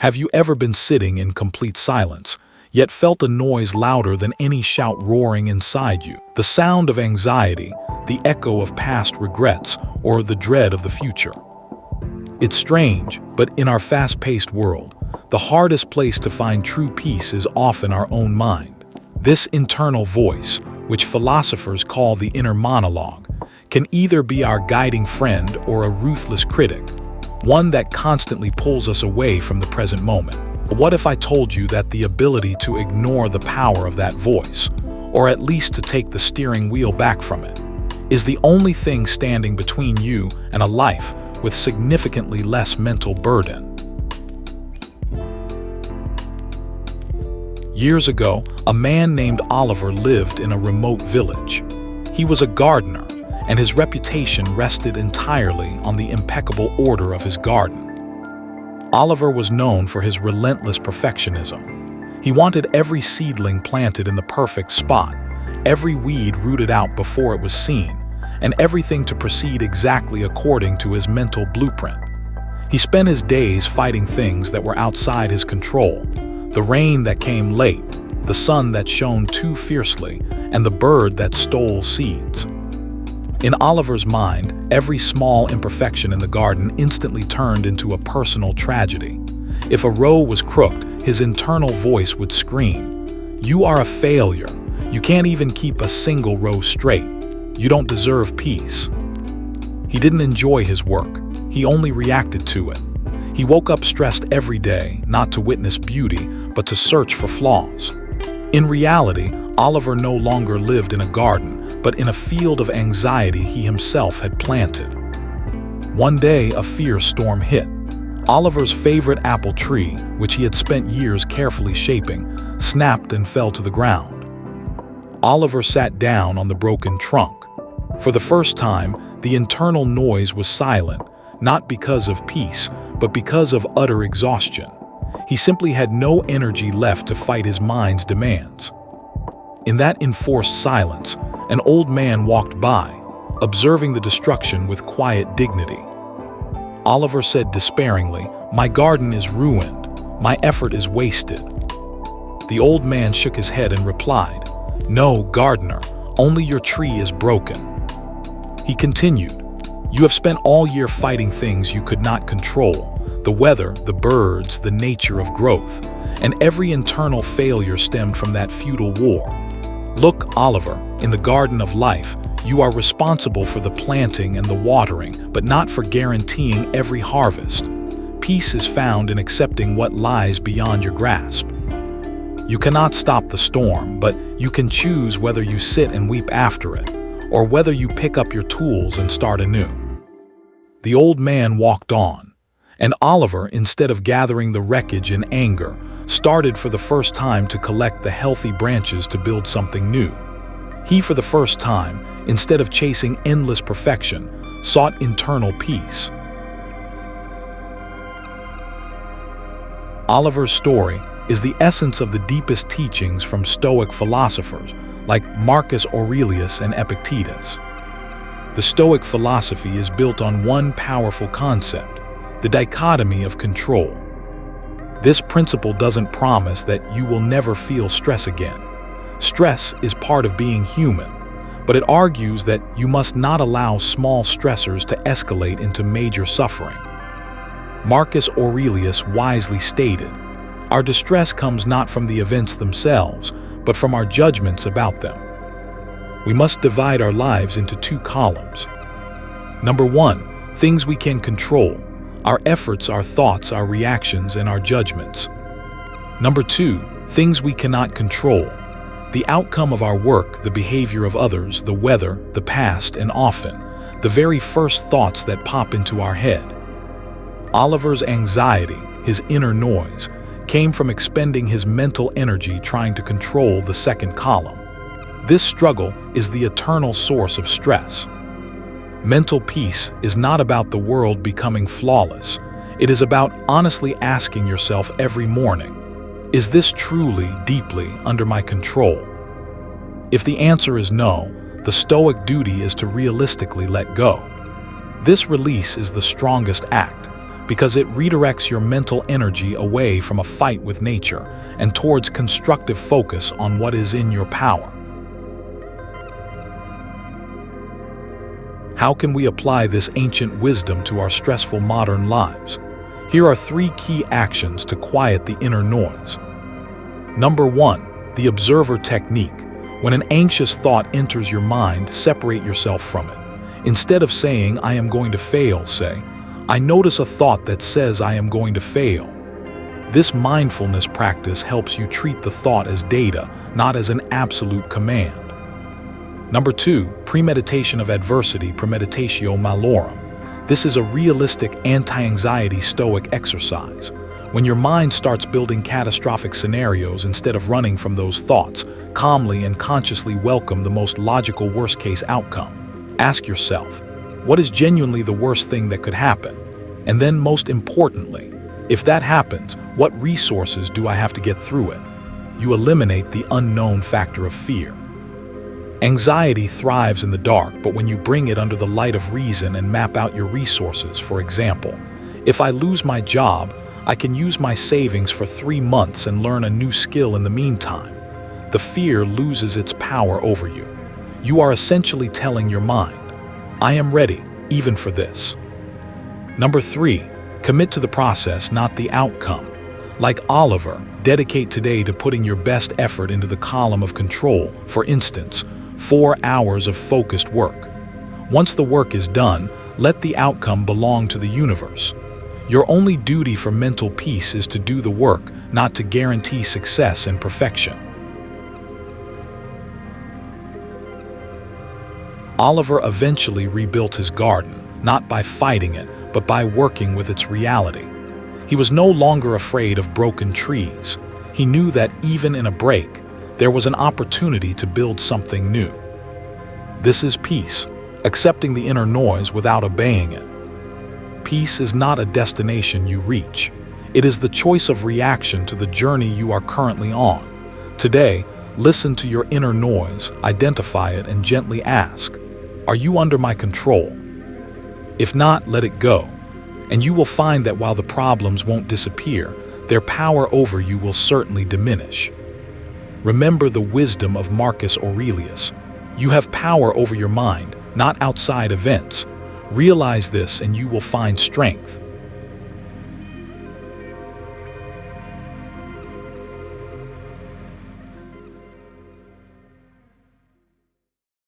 Have you ever been sitting in complete silence, yet felt a noise louder than any shout roaring inside you? The sound of anxiety, the echo of past regrets, or the dread of the future. It's strange, but in our fast-paced world, the hardest place to find true peace is often our own mind. This internal voice, which philosophers call the inner monologue, can either be our guiding friend or a ruthless critic, one that constantly pulls us away from the present moment. What if I told you that the ability to ignore the power of that voice, or at least to take the steering wheel back from it, is the only thing standing between you and a life with significantly less mental burden? Years ago, a man named Oliver lived in a remote village. He was a gardener, and his reputation rested entirely on the impeccable order of his garden. Oliver was known for his relentless perfectionism. He wanted every seedling planted in the perfect spot, every weed rooted out before it was seen, and everything to proceed exactly according to his mental blueprint. He spent his days fighting things that were outside his control: the rain that came late, the sun that shone too fiercely, and the bird that stole seeds. In Oliver's mind, every small imperfection in the garden instantly turned into a personal tragedy. If a row was crooked, his internal voice would scream, "You are a failure. You can't even keep a single row straight. You don't deserve peace." He didn't enjoy his work. He only reacted to it. He woke up stressed every day, not to witness beauty, but to search for flaws. In reality, Oliver no longer lived in a garden, but in a field of anxiety he himself had planted. One day, a fierce storm hit. Oliver's favorite apple tree, which he had spent years carefully shaping, snapped and fell to the ground. Oliver sat down on the broken trunk. For the first time, the internal noise was silent, not because of peace, but because of utter exhaustion. He simply had no energy left to fight his mind's demands. In that enforced silence, an old man walked by, observing the destruction with quiet dignity. Oliver said despairingly, "My garden is ruined. My effort is wasted." The old man shook his head and replied, "No, gardener, only your tree is broken." He continued, "You have spent all year fighting things you could not control, the weather, the birds, the nature of growth, and every internal failure stemmed from that futile war. Look, Oliver, in the garden of life, you are responsible for the planting and the watering, but not for guaranteeing every harvest. Peace is found in accepting what lies beyond your grasp. You cannot stop the storm, but you can choose whether you sit and weep after it, or whether you pick up your tools and start anew." The old man walked on, and Oliver, instead of gathering the wreckage in anger, started for the first time to collect the healthy branches to build something new. He, for the first time, instead of chasing endless perfection, sought internal peace. Oliver's story is the essence of the deepest teachings from Stoic philosophers like Marcus Aurelius and Epictetus. The Stoic philosophy is built on one powerful concept: the dichotomy of control. This principle doesn't promise that you will never feel stress again. Stress is part of being human, but it argues that you must not allow small stressors to escalate into major suffering. Marcus Aurelius wisely stated, "Our distress comes not from the events themselves, but from our judgments about them." We must divide our lives into two columns. Number one, things we can control: our efforts, our thoughts, our reactions, and our judgments. Number two, things we cannot control: the outcome of our work, the behavior of others, the weather, the past, and often, the very first thoughts that pop into our head. Oliver's anxiety, his inner noise, came from expending his mental energy trying to control the second column. This struggle is the eternal source of stress. Mental peace is not about the world becoming flawless. It is about honestly asking yourself every morning, is this truly, deeply under my control? If the answer is no, the Stoic duty is to realistically let go. This release is the strongest act, because it redirects your mental energy away from a fight with nature and towards constructive focus on what is in your power. How can we apply this ancient wisdom to our stressful modern lives? Here are 3 key actions to quiet the inner noise. Number 1, the observer technique. When an anxious thought enters your mind, separate yourself from it. Instead of saying, "I am going to fail," say, "I notice a thought that says I am going to fail." This mindfulness practice helps you treat the thought as data, not as an absolute command. Number 2, premeditation of adversity, premeditatio malorum. This is a realistic anti-anxiety Stoic exercise. When your mind starts building catastrophic scenarios instead of running from those thoughts, calmly and consciously welcome the most logical worst-case outcome. Ask yourself, what is genuinely the worst thing that could happen? And then, most importantly, if that happens, what resources do I have to get through it? You eliminate the unknown factor of fear. Anxiety thrives in the dark, but when you bring it under the light of reason and map out your resources, for example, if I lose my job, I can use my savings for 3 months and learn a new skill in the meantime. The fear loses its power over you. You are essentially telling your mind, I am ready, even for this. Number 3, commit to the process, not the outcome. Like Oliver, dedicate today to putting your best effort into the column of control, for instance, 4 hours of focused work. Once the work is done, let the outcome belong to the universe. Your only duty for mental peace is to do the work, not to guarantee success and perfection. Oliver eventually rebuilt his garden, not by fighting it, but by working with its reality. He was no longer afraid of broken trees. He knew that even in a break, there was an opportunity to build something new. This is peace, accepting the inner noise without obeying it. Peace is not a destination you reach. It is the choice of reaction to the journey you are currently on. Today, listen to your inner noise, identify it, and gently ask, are you under my control? If not, let it go. And you will find that while the problems won't disappear, their power over you will certainly diminish. Remember the wisdom of Marcus Aurelius. You have power over your mind, not outside events. Realize this and you will find strength,